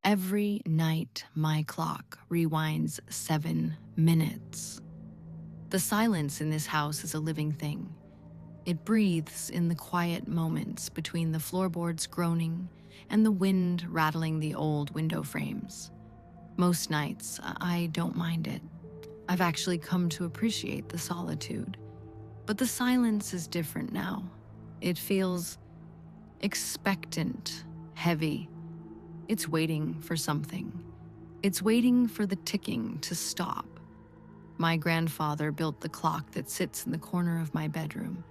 Every night, my clock rewinds 7 minutes. The silence in this house is a living thing. It breathes in the quiet moments between the floorboards groaning and the wind rattling the old window frames. Most nights, I don't mind it. I've actually come to appreciate the solitude. But the silence is different now. It feels expectant, heavy. It's waiting for something. It's waiting for the ticking to stop. My grandfather built the clock that sits in the corner of my bedroom.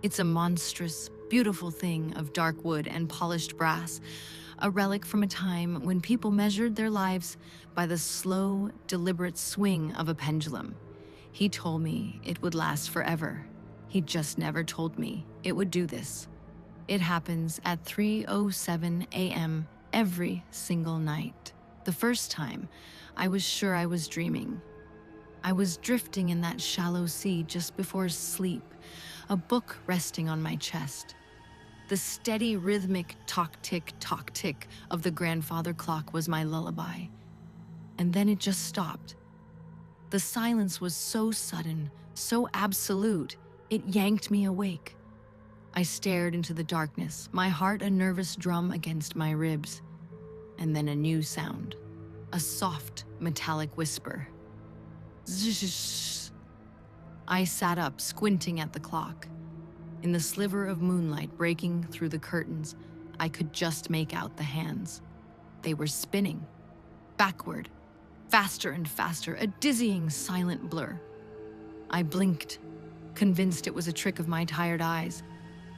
It's a monstrous, beautiful thing of dark wood and polished brass, a relic from a time when people measured their lives by the slow, deliberate swing of a pendulum. He told me it would last forever. He just never told me it would do this. It happens at 3:07 a.m. every single night. The first time, I was sure I was dreaming. I was drifting in that shallow sea just before sleep, a book resting on my chest. The steady rhythmic tock-tick of the grandfather clock was my lullaby. And then it just stopped. The silence was so sudden, so absolute, it yanked me awake. I stared into the darkness, my heart a nervous drum against my ribs. And then a new sound, a soft, metallic whisper. Zzz. I sat up, squinting at the clock. In the sliver of moonlight breaking through the curtains, I could just make out the hands. They were spinning, backward, faster and faster, a dizzying, silent blur. I blinked, convinced it was a trick of my tired eyes,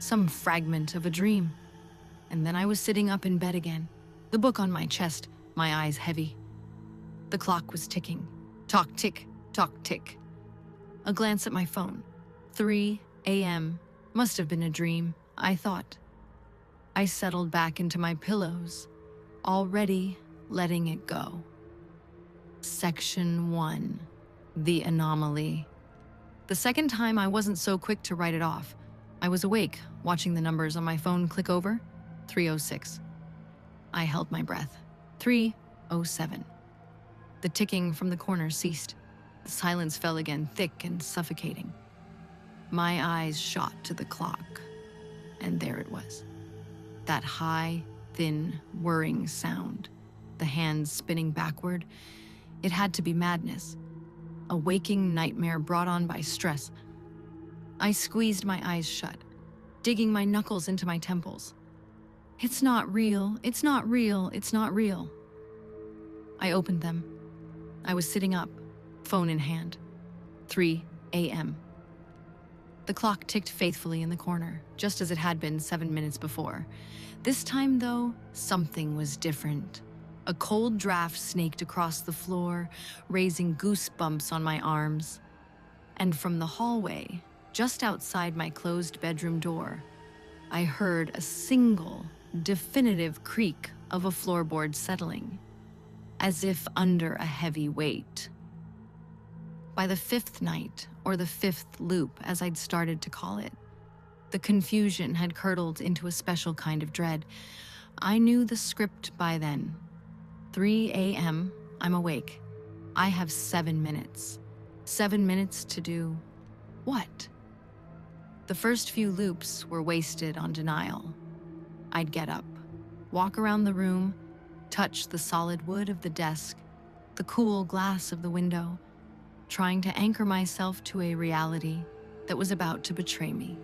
some fragment of a dream. And then I was sitting up in bed again, the book on my chest, my eyes heavy. The clock was ticking. Tock-tick, tock-tick. A glance at my phone. 3 a.m. Must have been a dream, I thought. I settled back into my pillows, already letting it go. Section 1. The Anomaly. The second time, I wasn't so quick to write it off. I was awake, watching the numbers on my phone click over. 3:06. I held my breath. 3:07. The ticking from the corner ceased. The silence fell again, thick and suffocating. My eyes shot to the clock, and there it was. That high, thin, whirring sound. The hands spinning backward. It had to be madness. A waking nightmare brought on by stress. I squeezed my eyes shut, digging my knuckles into my temples. It's not real, it's not real, it's not real. I opened them. I was sitting up, phone in hand. 3 a.m. The clock ticked faithfully in the corner, just as it had been 7 minutes before. This time, though, something was different. A cold draft snaked across the floor, raising goosebumps on my arms. And from the hallway, just outside my closed bedroom door, I heard a single, definitive creak of a floorboard settling, as if under a heavy weight. By the fifth night, or the fifth loop, as I'd started to call it, the confusion had curdled into a special kind of dread. I knew the script by then. 3 a.m., I'm awake. I have 7 minutes. 7 minutes to do what? The first few loops were wasted on denial. I'd get up, walk around the room, touch the solid wood of the desk, the cool glass of the window, trying to anchor myself to a reality that was about to betray me.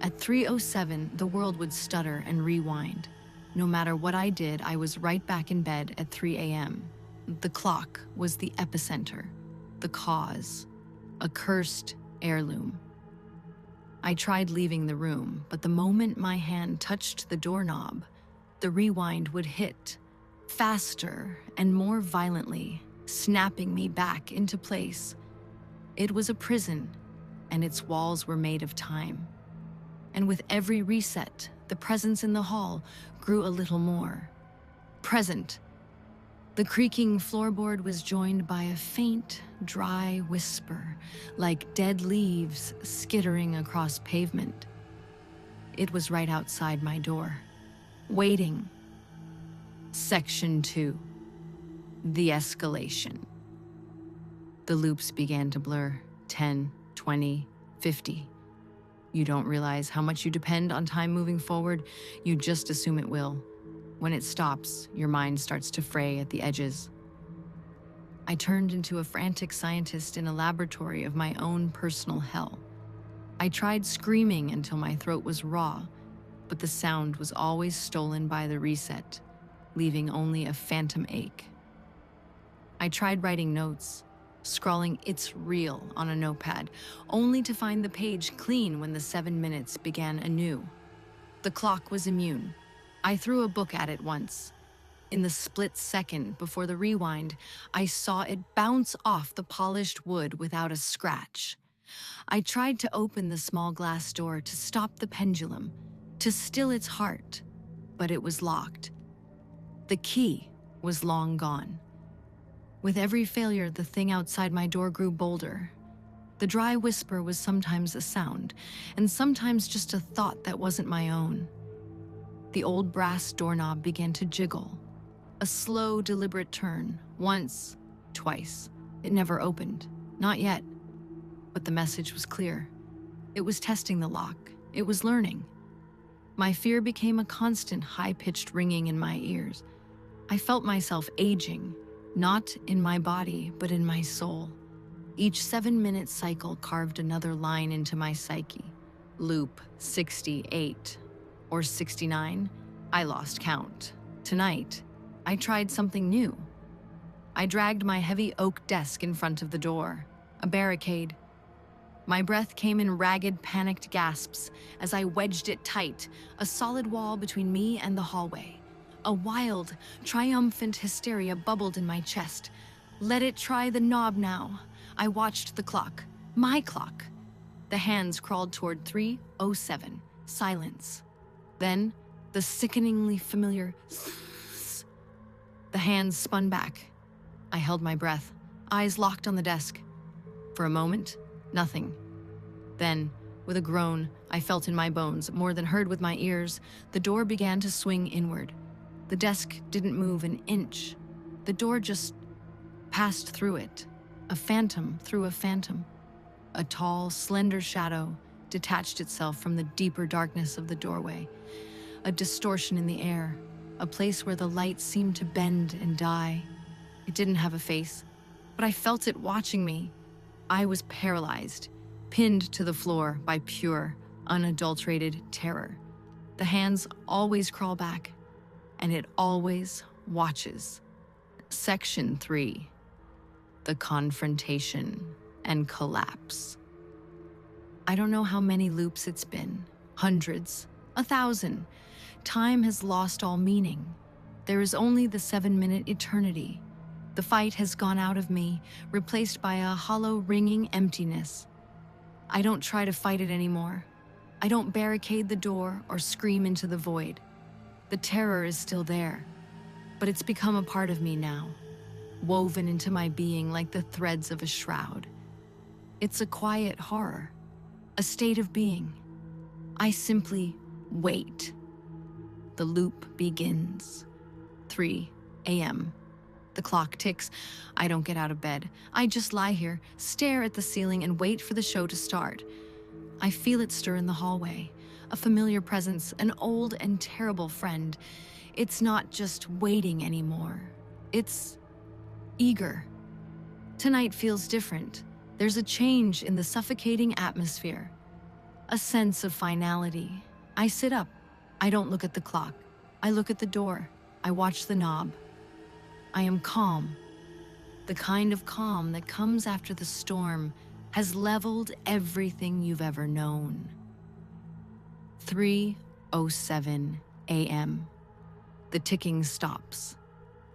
At 3:07, the world would stutter and rewind. No matter what I did, I was right back in bed at 3 a.m. The clock was the epicenter, the cause, a cursed heirloom. I tried leaving the room, but the moment my hand touched the doorknob, the rewind would hit, faster and more violently, snapping me back into place. It was a prison, and its walls were made of time. And with every reset, the presence in the hall grew a little more present. The creaking floorboard was joined by a faint, dry whisper, like dead leaves skittering across pavement. It was right outside my door, waiting. Section 2. The escalation. The loops began to blur. 10, 20, 50. You don't realize how much you depend on time moving forward. You just assume it will. When it stops, your mind starts to fray at the edges. I turned into a frantic scientist in a laboratory of my own personal hell. I tried screaming until my throat was raw, but the sound was always stolen by the reset, leaving only a phantom ache. I tried writing notes, scrawling "It's real" on a notepad, only to find the page clean when the 7 minutes began anew. The clock was immune. I threw a book at it once. In the split second before the rewind, I saw it bounce off the polished wood without a scratch. I tried to open the small glass door to stop the pendulum, to still its heart, but it was locked. The key was long gone. With every failure, the thing outside my door grew bolder. The dry whisper was sometimes a sound, and sometimes just a thought that wasn't my own. The old brass doorknob began to jiggle. A slow, deliberate turn, once, twice. It never opened, not yet. But the message was clear. It was testing the lock. It was learning. My fear became a constant, high-pitched ringing in my ears. I felt myself aging, not in my body, but in my soul. Each 7-minute cycle carved another line into my psyche. Loop 68 or 69, I lost count. Tonight, I tried something new. I dragged my heavy oak desk in front of the door, a barricade. My breath came in ragged, panicked gasps as I wedged it tight, a solid wall between me and the hallway. A wild, triumphant hysteria bubbled in my chest. Let it try the knob now. I watched the clock. My clock. The hands crawled toward 3:07. Silence. Then, the sickeningly familiar "zzz." The hands spun back. I held my breath, eyes locked on the desk. For a moment, nothing. Then, with a groan I felt in my bones, more than heard with my ears, the door began to swing inward. The desk didn't move an inch. The door just passed through it. A phantom through a phantom. A tall, slender shadow detached itself from the deeper darkness of the doorway. A distortion in the air, a place where the light seemed to bend and die. It didn't have a face, but I felt it watching me. I was paralyzed, pinned to the floor by pure, unadulterated terror. The hands always crawl back, and it always watches. Section 3. The confrontation and collapse. I don't know how many loops it's been. Hundreds. 1,000. Time has lost all meaning. There is only the 7-minute eternity. The fight has gone out of me, replaced by a hollow, ringing emptiness. I don't try to fight it anymore. I don't barricade the door or scream into the void. The terror is still there, but it's become a part of me now, woven into my being like the threads of a shroud. It's a quiet horror, a state of being. I simply wait. The loop begins. 3 a.m. The clock ticks. I don't get out of bed. I just lie here, stare at the ceiling, and wait for the show to start. I feel it stir in the hallway, a familiar presence, an old and terrible friend. It's not just waiting anymore. It's eager. Tonight feels different. There's a change in the suffocating atmosphere, a sense of finality. I sit up. I don't look at the clock. I look at the door. I watch the knob. I am calm. The kind of calm that comes after the storm has leveled everything you've ever known. 3:07 a.m. The ticking stops.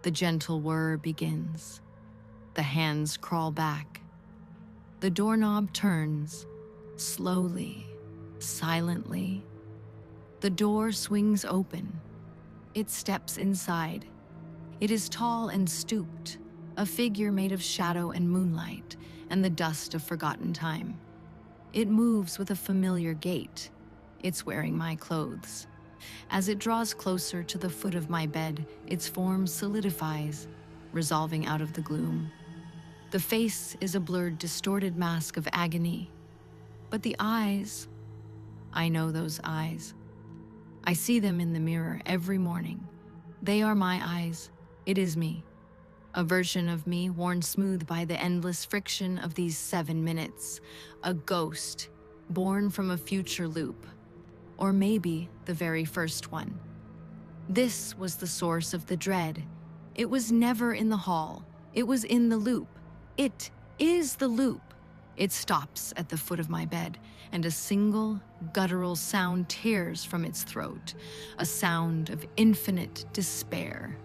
The gentle whir begins. The hands crawl back. The doorknob turns, slowly, silently. The door swings open. It steps inside. It is tall and stooped, a figure made of shadow and moonlight and the dust of forgotten time. It moves with a familiar gait. It's wearing my clothes. As it draws closer to the foot of my bed, its form solidifies, resolving out of the gloom. The face is a blurred, distorted mask of agony. But the eyes, I know those eyes. I see them in the mirror every morning. They are my eyes. It is me. A version of me worn smooth by the endless friction of these 7 minutes. A ghost, born from a future loop. Or maybe the very first one. This was the source of the dread. It was never in the hall. It was in the loop. It is the loop. It stops at the foot of my bed, and a single, guttural sound tears from its throat, a sound of infinite despair.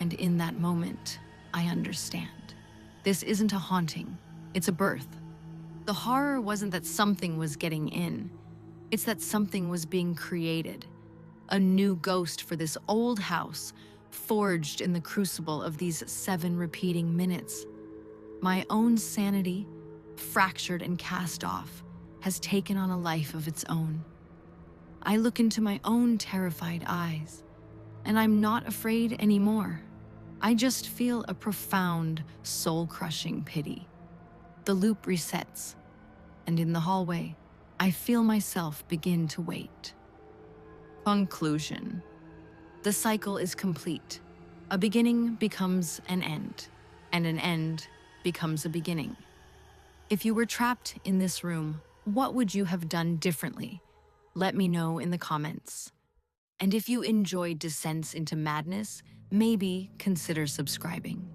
And in that moment, I understand. This isn't a haunting, it's a birth. The horror wasn't that something was getting in, it's that something was being created. A new ghost for this old house, forged in the crucible of these 7 repeating minutes. My own sanity, fractured and cast off, has taken on a life of its own. I look into my own terrified eyes, and I'm not afraid anymore. I just feel a profound, soul-crushing pity. The loop resets, and in the hallway, I feel myself begin to wait. Conclusion. The cycle is complete. A beginning becomes an end, and an end becomes a beginning. If you were trapped in this room, what would you have done differently? Let me know in the comments. And if you enjoyed Descents into Madness, maybe consider subscribing.